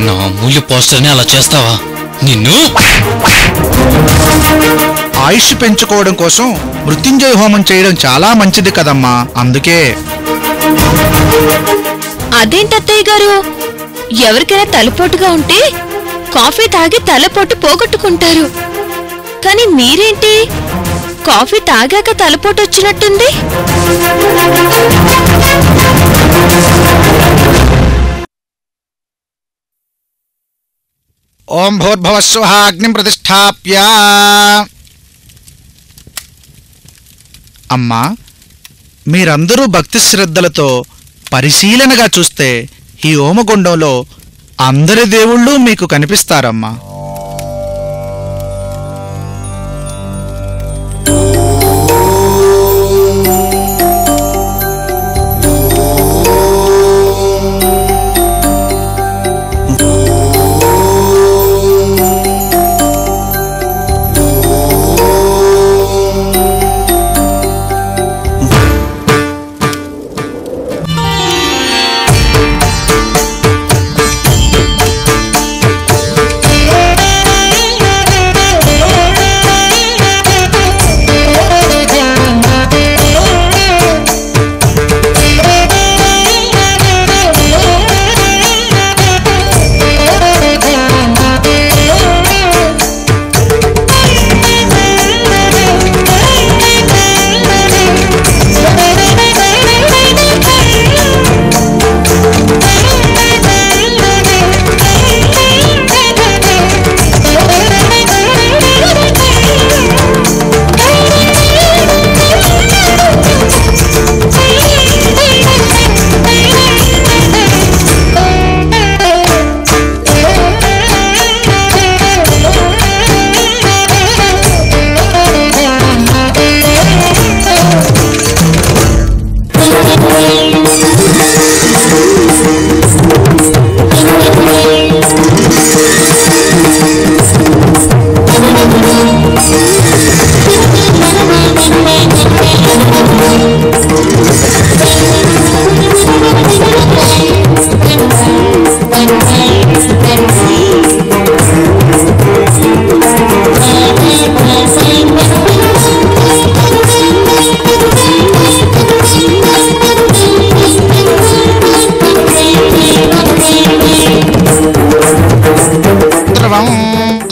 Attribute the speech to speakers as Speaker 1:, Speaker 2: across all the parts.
Speaker 1: నా అమూల్య పోస్టర్ని అలా చేస్తావా? నిన్ను
Speaker 2: ఆయుష్ పెంచుకోవడం కోసం మృత్యుంజయ హోమం చేయడం చాలా మంచిది కదమ్మా, అందుకే.
Speaker 3: అదేంటత్తయ్య గారు, ఎవరికైనా తలపోటుగా ఉంటే కాఫీ తాగి తలపోటు పోగొట్టుకుంటారు. కానీ మీరేంటి కాఫీ తాగాక తలపోటు వచ్చినట్టుంది?
Speaker 2: ఓం భూర్భువస్సుః అగ్నిం ప్రతిష్ఠాప్య. అమ్మా, మీరందరూ భక్తి శ్రద్ధలతో పరిశీలనగా చూస్తే ఈ హోమగుండంలో అందరి దేవుళ్ళు మీకు కనిపిస్తారమ్మా.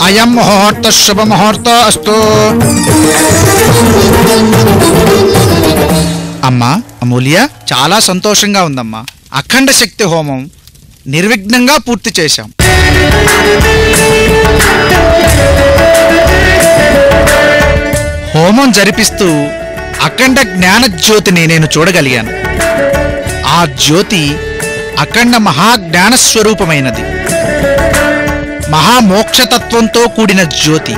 Speaker 2: అయం ముహూర్త శుభ ముహూర్త అస్తు. అమ్మా అమూల్య, చాలా సంతోషంగా ఉందమ్మా. అఖండ శక్తి హోమం నిర్విఘ్నంగా పూర్తి చేశాం. హోమం జరిపిస్తూ అఖండ జ్ఞాన జ్యోతిని నేను చూడగలిగాను. ఆ జ్యోతి అఖండ మహాజ్ఞాన స్వరూపమైనది, మహామోక్షతత్వంతో కూడిన జ్యోతి.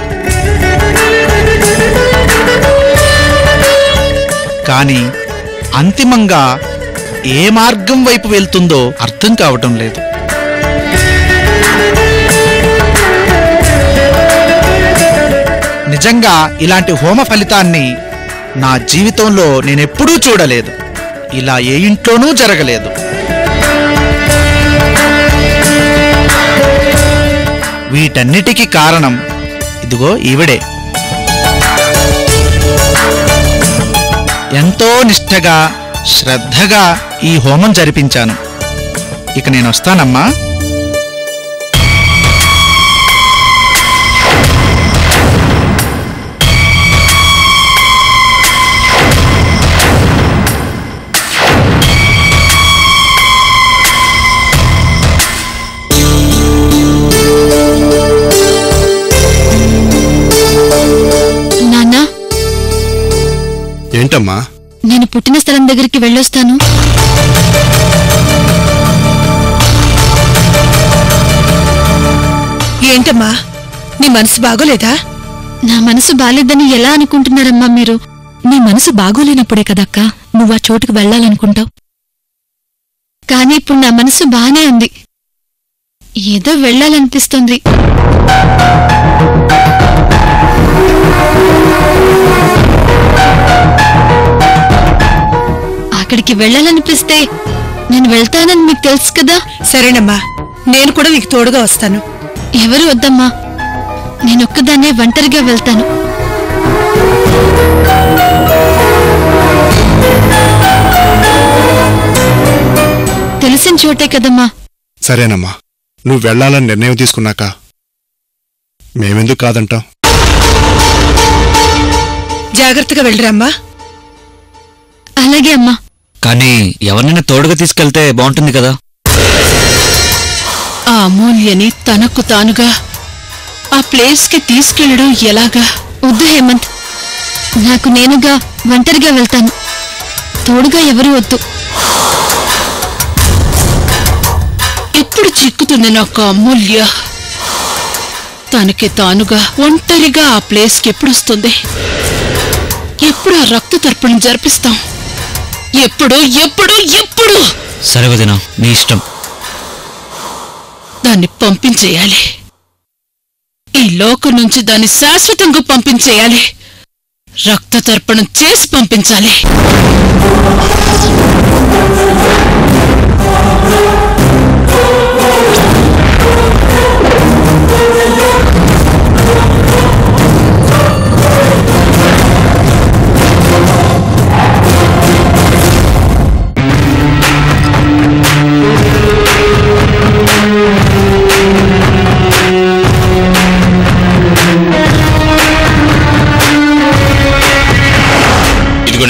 Speaker 2: కానీ అంతిమంగా ఏ మార్గం వైపు వెళ్తుందో అర్థం కావటం లేదు. నిజంగా ఇలాంటి హోమ ఫలితాన్ని నా జీవితంలో నేనెప్పుడూ చూడలేదు. ఇలా ఏ ఇంట్లోనూ జరగలేదు. వీటన్నిటికీ కారణం ఇదిగో ఈవిడే. ఎంతో నిష్ఠగా శ్రద్ధగా ఈ హోమం జరిపించాను. ఇక నేను వస్తానమ్మా.
Speaker 4: ఏంటమ్మా?
Speaker 3: నేను పుట్టిన స్థలం దగ్గరికి వెళ్ళొస్తాను.
Speaker 5: ఏంటమ్మా, నీ మనసు బాగోలేదా?
Speaker 3: నా మనసు బాలేదని ఎలా అనుకుంటున్నారమ్మా మీరు? నీ మనసు బాగోలేనప్పుడే కదక్కా నువ్వు ఆ చోటుకు వెళ్ళాలనుకుంటావు. కానీ ఇప్పుడు నా మనసు బానే ఉంది. ఏదో వెళ్ళాలనిపిస్తుంది. అక్కడికి వెళ్ళాలనిపిస్తే నేను వెళ్తానని మీకు తెలుసు కదా.
Speaker 5: సరేనమ్మా, నేను కూడా నీకు తోడుగా వస్తాను.
Speaker 3: ఎవరు వద్దమ్మా, నేనొక్కదాన్నే ఒంటరిగా వెళ్తాను. తెలిసిన చోటే కదమ్మా.
Speaker 4: సరేనమ్మా, నువ్వు వెళ్లాలని నిర్ణయం తీసుకున్నాక మేమెందుకు కాదంటాం?
Speaker 5: జాగ్రత్తగా వెళ్ళిరమ్మా.
Speaker 3: అలాగే అమ్మా.
Speaker 1: కానీ ఎవరినైనా తోడుగా తీసుకెళ్తే బాగుంటుంది కదా.
Speaker 5: ఆ అమూల్యని తనకు తానుగా ఆ ప్లేస్కి తీసుకెళ్లడం ఎలాగా?
Speaker 3: వద్దు హేమంత్, నాకు నేనుగా ఒంటరిగా వెళ్తాను. తోడుగా ఎవరు వద్దు.
Speaker 5: ఎప్పుడు చిక్కుతుంది నాకు అమూల్య? తనకి తానుగా ఒంటరిగా ఆ ప్లేస్కి ఎప్పుడొస్తుంది? ఎప్పుడు ఆ రక్త తర్పణం జరిపిస్తాం? ఎప్పుడు ఎప్పుడు ఎప్పుడు?
Speaker 1: సరే వదినా, నీ ఇష్టం.
Speaker 5: దాన్ని పంపించేయాలి. ఈ లోకం నుంచి దాన్ని శాశ్వతంగా పంపించేయాలి. రక్త తర్పణం చేసి పంపించాలి.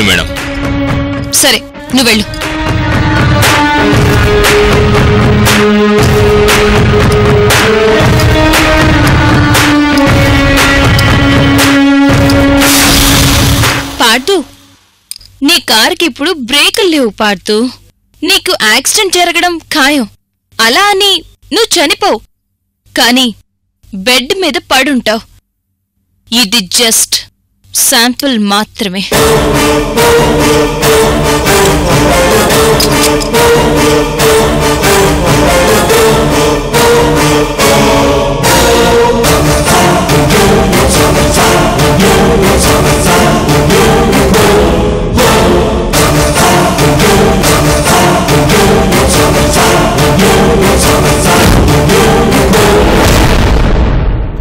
Speaker 1: మేడం,
Speaker 3: సరే నువ్వు వెళ్ళు.
Speaker 6: పార్దు, నీ కారుకి ఇప్పుడు బ్రేకులు లేవు పార్దు. నీకు యాక్సిడెంట్ జరగడం ఖాయం. అలా అని నువ్వు చనిపోవు, కాని బెడ్ మీద పడుంటావు. ఇది జస్ట్ శాంపుల్ మాత్రమే.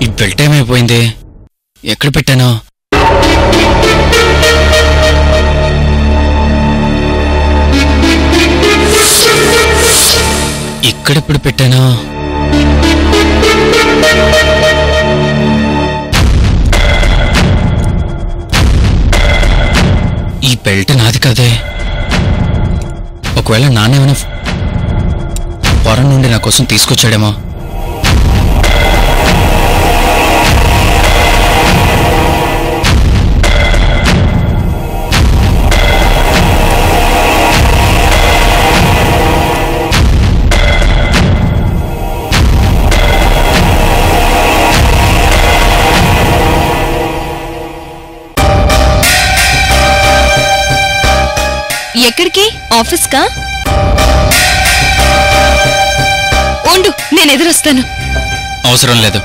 Speaker 1: ఈ బెల్ట్ ఏమైపోయింది? ఎక్కడ పెట్టాను? ఇక్కడెప్పుడు పెట్టాను? ఈ బెల్ట్ నాది కదే. ఒకవేళ నాన్నేమైనా ఫారెన్ నుండి నా కోసం తీసుకొచ్చాడేమో.
Speaker 6: ఎక్కడికి? ఆఫీస్కా? ఉండు, నేను ఎదురొస్తాను.
Speaker 1: అవసరం లేదు,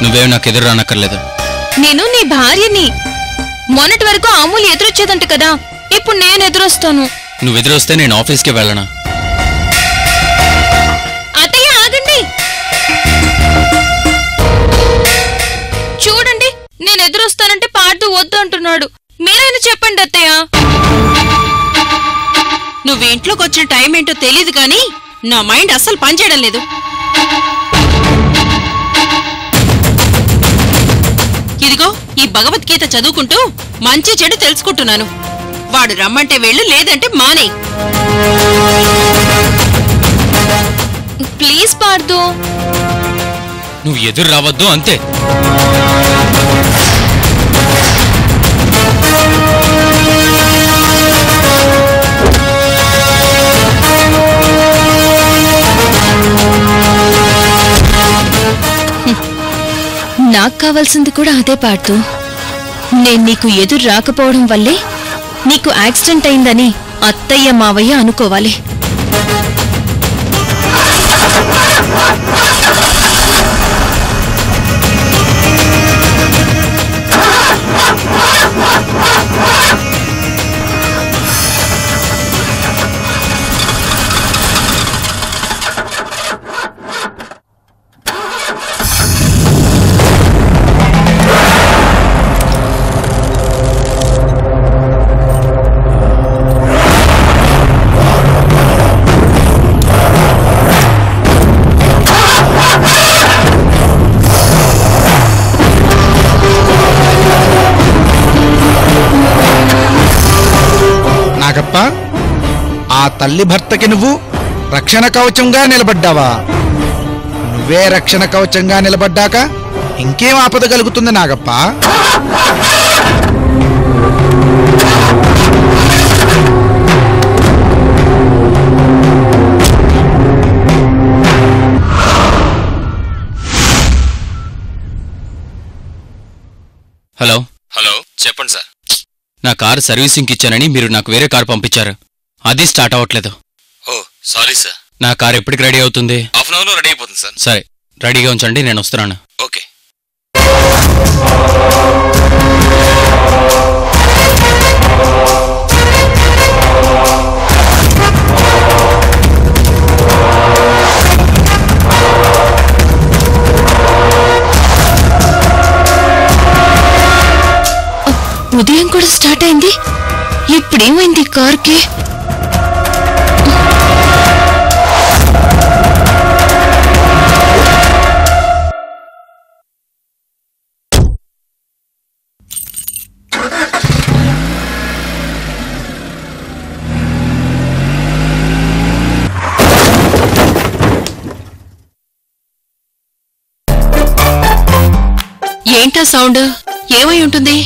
Speaker 1: నువ్వేం నాకు ఎదురు రానక్కర్లేదు.
Speaker 6: నేను నీ భార్యని. మొన్నటి వరకు అమూల్య ఎదురొచ్చేదంట కదా, ఇప్పుడు నేను ఎదురొస్తాను.
Speaker 1: నువ్వు ఎదురొస్తే నేను ఆఫీస్కి వెళ్ళనా?
Speaker 6: అత్తయ్య ఆగండి, చూడండి, నేను ఎదురొస్తానంటే పార్దు వద్దు అంటున్నాడు. మీరైనా చెప్పండి అత్తయ్య.
Speaker 5: నువ్వు ఇంట్లోకి వచ్చిన టైం ఏంటో తెలీదు కానీ నా మైండ్ అస్సలు పనిచేయడం లేదు. ఇదిగో ఈ భగవద్గీత చదువుకుంటూ మంచి చెడు తెలుసుకుంటున్నాను. వాడు రమ్మంటే వెళ్ళు, లేదంటే మానేయ్.
Speaker 6: ప్లీజ్ పార్దు.
Speaker 1: నువ్వు ఎదురు రావద్దు, అంతే.
Speaker 6: నాకు కావాల్సింది కూడా అదే పార్దు. నేను నీకు ఎదురు రాకపోవడం వల్లే నీకు యాక్సిడెంట్ అయిందని అత్తయ్య మావయ్య అనుకోవాలి.
Speaker 2: నాగప్ప, ఆ తల్లి భర్తకి నువ్వు రక్షణ కవచంగా నిలబడ్డావా? నువ్వే రక్షణ కవచంగా నిలబడ్డాక ఇంకేం ఆపద కలుగుతుంది నాగప్ప?
Speaker 1: హలో
Speaker 7: హలో, చెప్పండి సార్.
Speaker 1: నా కారు సర్వీసింగ్కి ఇచ్చానని మీరు నాకు వేరే కారు పంపించారు. అది స్టార్ట్ అవ్వట్లేదు.
Speaker 7: ఓ సారీ సార్.
Speaker 1: నా కారు ఎప్పటికి రెడీ అవుతుంది?
Speaker 7: హాఫ్ అన్ అవర్లో రెడీ అయిపోతుంది సార్.
Speaker 1: సరే, రెడీగా ఉంచండి, నేను వస్తున్నాను.
Speaker 7: ఓకే.
Speaker 6: ఉదయం కూడా స్టార్ట్ అయింది. ఇప్పుడేమైంది కార్కి?
Speaker 5: ఏంటా సౌండ్? ఏమై ఉంటుంది?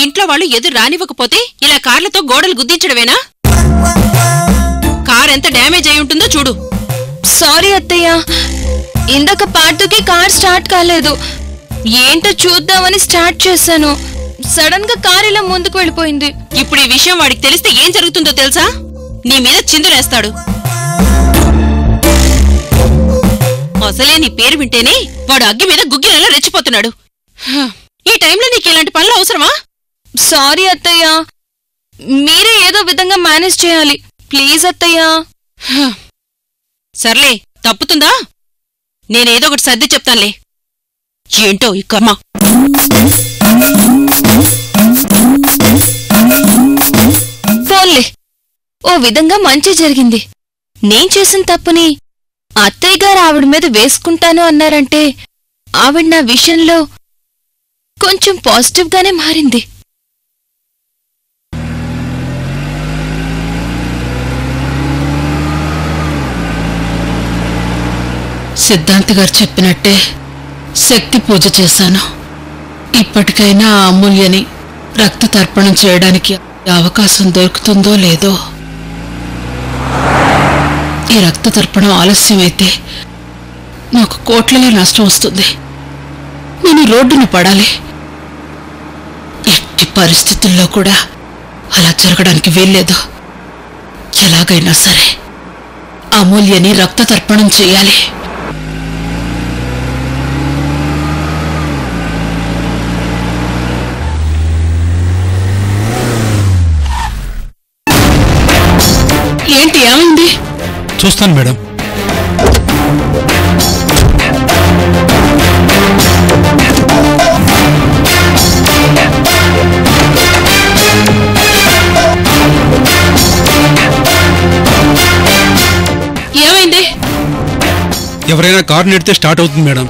Speaker 5: ఇంట్లో వాళ్ళు ఎదురు రానివ్వకపోతే ఇలా కార్లతో గోడలు గుద్దించడమేనా? కార్ ఎంత డ్యామేజ్ అయి ఉంటుందో చూడు.
Speaker 6: సారీ అత్తయ్య, ఇందాక పాటుకి కార్ స్టార్ట్ కాలేదు. ఏంటో చూద్దామని స్టార్ట్ చేశాను. సడన్ గా కార్ ఇలా ముందుకు వెళ్ళిపోయింది.
Speaker 5: ఇప్పుడు ఈ విషయం వాడికి తెలిస్తే ఏం జరుగుతుందో తెలుసా? నీ మీద చిందులేస్తాడు. అసలే నీ పేరు వింటేనే వాడు అగ్గి మీద గుగ్గినలా రెచ్చిపోతున్నాడు. ఈ టైంలో నీకు ఇలాంటి పనులు అవసరమా?
Speaker 6: సారీ అత్తయ్య, మీరే ఏదో విధంగా మేనేజ్ చేయాలి ప్లీజ్ అత్తయ్య.
Speaker 5: సర్లే, తప్పుతుందా? నేనేదో ఒకటి సర్ది చెప్తానులే. ఏంటో ఈ కర్మ.
Speaker 6: పోన్లే, ఓ విధంగా మంచి జరిగింది. నేను చేసిన తప్పుని అత్తయ్య గారు ఆవిడ మీద వేసుకుంటాను అన్నారంటే ఆవిడ నా విషయంలో కొంచెం పాజిటివ్గానే మారింది.
Speaker 8: సిద్ధాంతి గారు చెప్పినట్టే శక్తి పూజ చేశాను. ఇప్పటికైనా ఆ అమూల్యని రక్త తర్పణం చేయడానికి అవకాశం దొరుకుతుందో లేదో. ఈ రక్త తర్పణం ఆలస్యమైతే నాకు కోట్లలో నష్టం వస్తుంది. నేను రోడ్డును పడాలి. ఎట్టి పరిస్థితుల్లో కూడా అలా జరగడానికి వీల్లేదు. ఎలాగైనా సరే అమూల్యని రక్త తర్పణం చేయాలి. ఏంటి, ఏమైంది?
Speaker 4: చూస్తాను మేడం.
Speaker 8: ఏమైంది?
Speaker 4: ఎవరైనా కారు నెడితే స్టార్ట్ అవుతుంది మేడం.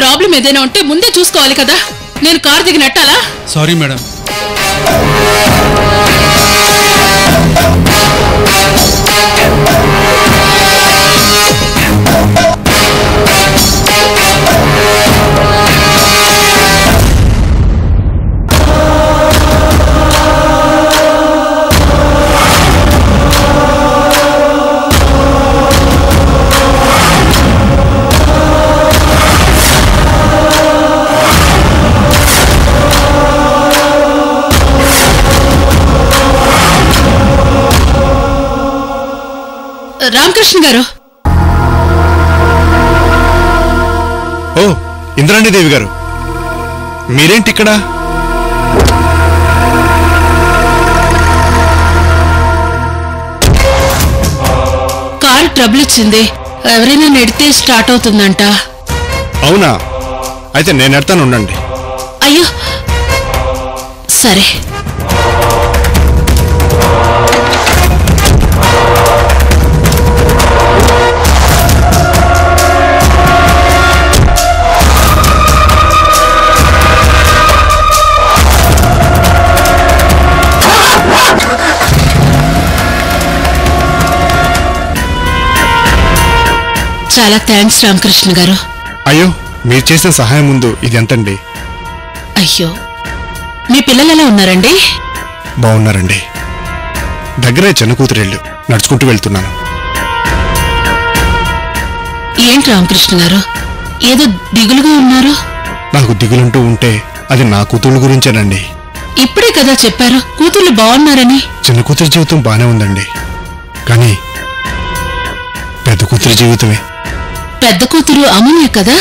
Speaker 8: ప్రాబ్లం ఏదైనా ఉంటే ముందే చూసుకోవాలి కదా. నేను కారు దిగి నెట్టాలా?
Speaker 4: Sorry madam.
Speaker 8: రామకృష్ణ గారు.
Speaker 4: ఓ ఇంద్రాణిదేవి గారు, మీరేంటి ఇక్కడ?
Speaker 8: కార్ ట్రబుల్ ఇచ్చింది. ఎవరైనా నెడితే స్టార్ట్ అవుతుందంట.
Speaker 4: అవునా? అయితే నేను ఎడతాను, ఉండండి.
Speaker 8: అయ్యో సరే. చాలా థ్యాంక్స్ రామకృష్ణ గారు.
Speaker 4: అయ్యో, మీరు చేసిన సహాయం ముందు ఇది ఎంతండి?
Speaker 8: అయ్యో, మీ పిల్లలు ఎలా ఉన్నారండి?
Speaker 4: బాగున్నారండి. దగ్గరే చిన్న కూతురేళ్ళు నడుచుకుంటూ వెళ్తున్నాను.
Speaker 8: ఏంటి రామకృష్ణ గారు, ఏదో దిగులుగా ఉన్నారు?
Speaker 4: నాకు దిగులుంటూ ఉంటే అది నా కూతుళ్ళ గురించేనండి.
Speaker 8: ఇప్పుడే కదా చెప్పారు కూతుళ్ళు బాగున్నారని.
Speaker 4: చిన్న కూతురి జీవితం బానే ఉందండి, కానీ పెద్ద కూతురి జీవితమే.
Speaker 8: పెద్ద కూతురు అమూల్య కదా?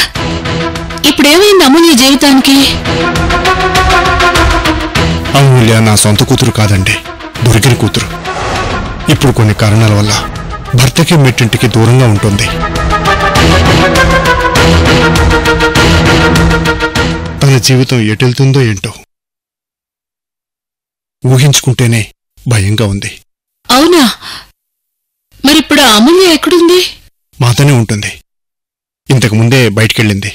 Speaker 8: ఇప్పుడేమైంది అమూల్య జీవితానికి?
Speaker 4: అమూల్య నా సొంత కూతురు కాదండి, దొరికిన కూతురు. ఇప్పుడు కొన్ని కారణాల వల్ల భర్తకి మెట్టింటికి దూరంగా ఉంటుంది. తన జీవితం ఎటెళ్తుందో ఏంటో ఊహించుకుంటేనే భయంగా ఉంది.
Speaker 8: అవునా? మరిప్పుడు అమూల్య ఎక్కడుంది?
Speaker 4: మాతోనే ఉంటుంది. ఇంతకు ముందే బయటికెళ్ళింది.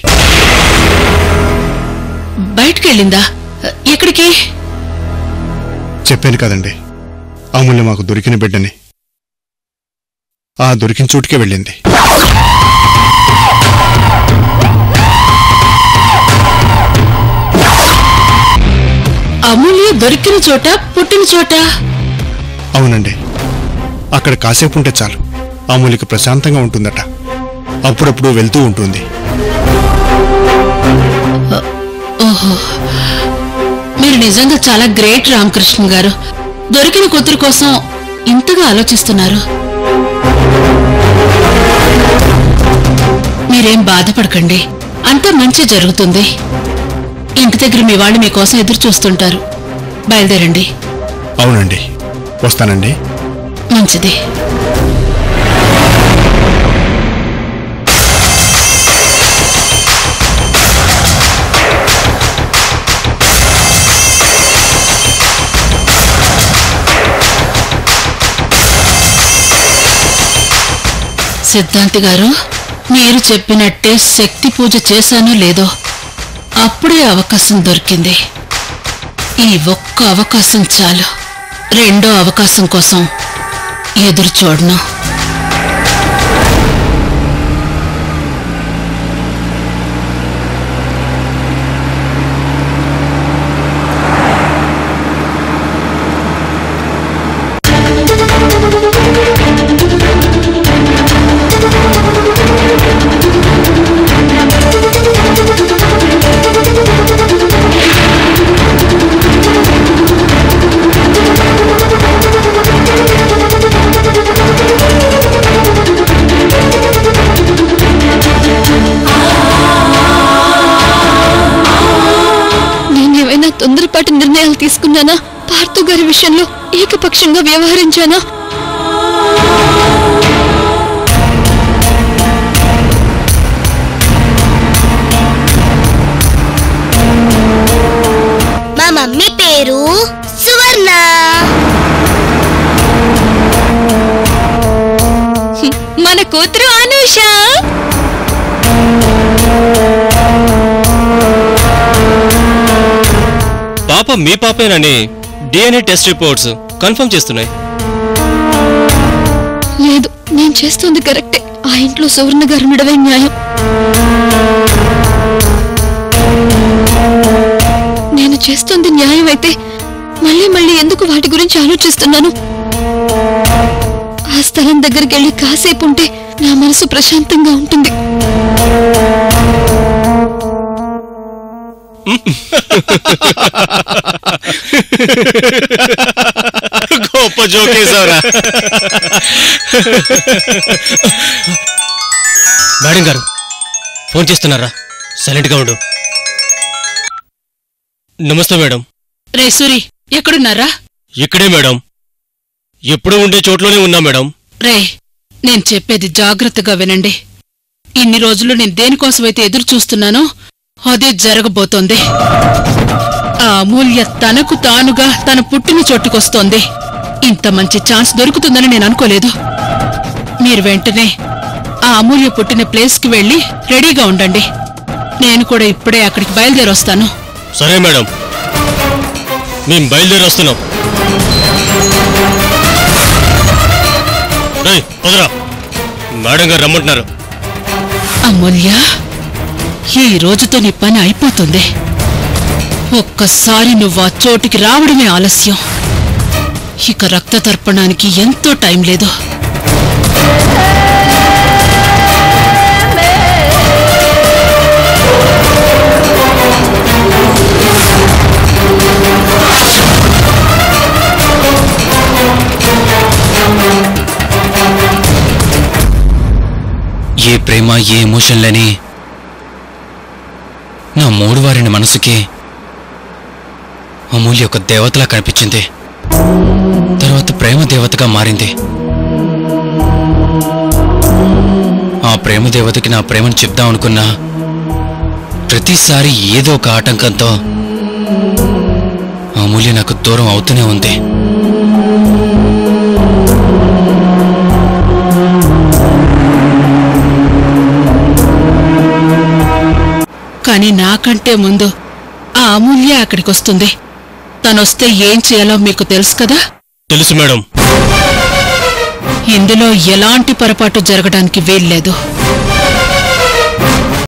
Speaker 8: బయటికెళ్ళిందా? ఎక్కడికి?
Speaker 4: చెప్పాను కదండి, అమూల్య మాకు దొరికిన బిడ్డని. ఆ దొరికిన చోటుకే వెళ్ళింది.
Speaker 8: అమూల్య దొరికిన చోట, పుట్టిన చోట?
Speaker 4: అవునండి, అక్కడ కాసేపు ఉంటే చాలు అమూల్యకి ప్రశాంతంగా ఉంటుందట. అప్పుడప్పుడు వెళ్తూ ఉంటుంది.
Speaker 8: ఓహో, మీరు నిజంగా చాలా గ్రేట్ రామకృష్ణ గారు. దొరికిన కూతురు కోసం ఇంతగా ఆలోచిస్తున్నారు. మీరేం బాధపడకండి, అంతా మంచి జరుగుతుంది. ఇంటి దగ్గర మీ వాళ్ళు మీకోసం ఎదురు చూస్తుంటారు. బయలుదేరండి.
Speaker 4: అవునండి, వస్తానండి.
Speaker 8: మంచిది. సిద్ధాంతి గారు, మీరు చెప్పినట్టే శక్తి పూజ చేశానో లేదో అప్పుడే అవకాశం దొరికింది. ఈ ఒక్క అవకాశం చాలు. రెండో అవకాశం కోసం ఎదురు చూడను.
Speaker 3: తొందరపాటు నిర్ణయాలు తీసుకున్నానా? పార్థు గారి విషయంలో ఏకపక్షంగా వ్యవహరించానా?
Speaker 9: మా మమ్మీ పేరు సువర్ణ.
Speaker 3: మన కూతురు అనూష.
Speaker 10: పాప మీ పాపేనని డిఎన్ఏ టెస్ట్ రిపోర్ట్స్ కన్ఫర్మ్ చేస్తున్నాయి.
Speaker 3: లేదు, నేను చేస్తుంది కరెక్టే. ఆ ఇంట్లో సువర్ణ గారు ఉండడమే న్యాయం. నేను చేస్తుంది న్యాయం అయితే మళ్ళీ మళ్ళీ ఎందుకు వాటి గురించి ఆలోచిస్తున్నాను? ఆ స్థలం దగ్గరికి వెళ్ళి కాసేపు ఉంటే నా మనసు ప్రశాంతంగా ఉంటుంది.
Speaker 10: గొప్ప జోకేశారా మేడం గారు? ఫోన్ చేస్తున్నారా? సైలెంట్గా ఉండు. నమస్తే మేడం.
Speaker 8: రే సూరి, ఎక్కడున్నారా?
Speaker 10: ఇక్కడే మేడం, ఎప్పుడూ ఉండే చోట్లోనే ఉన్నా మేడం.
Speaker 8: రే, నేను చెప్పేది జాగ్రత్తగా వినండి. ఇన్ని రోజులు నేను దేనికోసమైతే ఎదురు చూస్తున్నానో అదే జరగబోతోంది. ఆ అమూల్య తనకు తానుగా తన పుట్టిన చోటుకొస్తోంది. ఇంత మంచి ఛాన్స్ దొరుకుతుందని నేను అనుకోలేదు. మీరు వెంటనే ఆ అమూల్య పుట్టిన ప్లేస్కి వెళ్ళి రెడీగా ఉండండి. నేను కూడా ఇప్పుడే అక్కడికి బయలుదేరొస్తాను.
Speaker 10: సరే మేడం, మేము బయలుదేరొస్తున్నాం. పదరా, మేడం గారు రమ్మంటున్నారు.
Speaker 8: అమూల్య, ఈ రోజుతో నీ పని అయిపోతుంది. ఒక్కసారి నువ్వు ఆ చోటుకి రావడమే ఆలస్యం. ఇక రక్త తర్పణానికి ఎంతో టైం లేదు.
Speaker 1: ఏ ప్రేమ, ఏ ఎమోషన్ లేని నా మూడువారిన మనసుకి అమూల్య ఒక దేవతలా కనిపించింది. తర్వాత ప్రేమ దేవతగా మారింది. ఆ ప్రేమ దేవతకి నా ప్రేమను చెప్దాం అనుకున్నా ప్రతిసారి ఏదో ఒక ఆటంకంతో అమూల్య నాకు దూరం అవుతూనే ఉంది.
Speaker 8: కాని నాకంటే ముందు ఆ అమూల్య అక్కడికొస్తుంది. తనొస్తే ఏం చేయాలో మీకు తెలుసు కదా?
Speaker 10: తెలుసు మేడం.
Speaker 8: ఇందులో ఎలాంటి పొరపాటు జరగడానికి వీల్లేదు.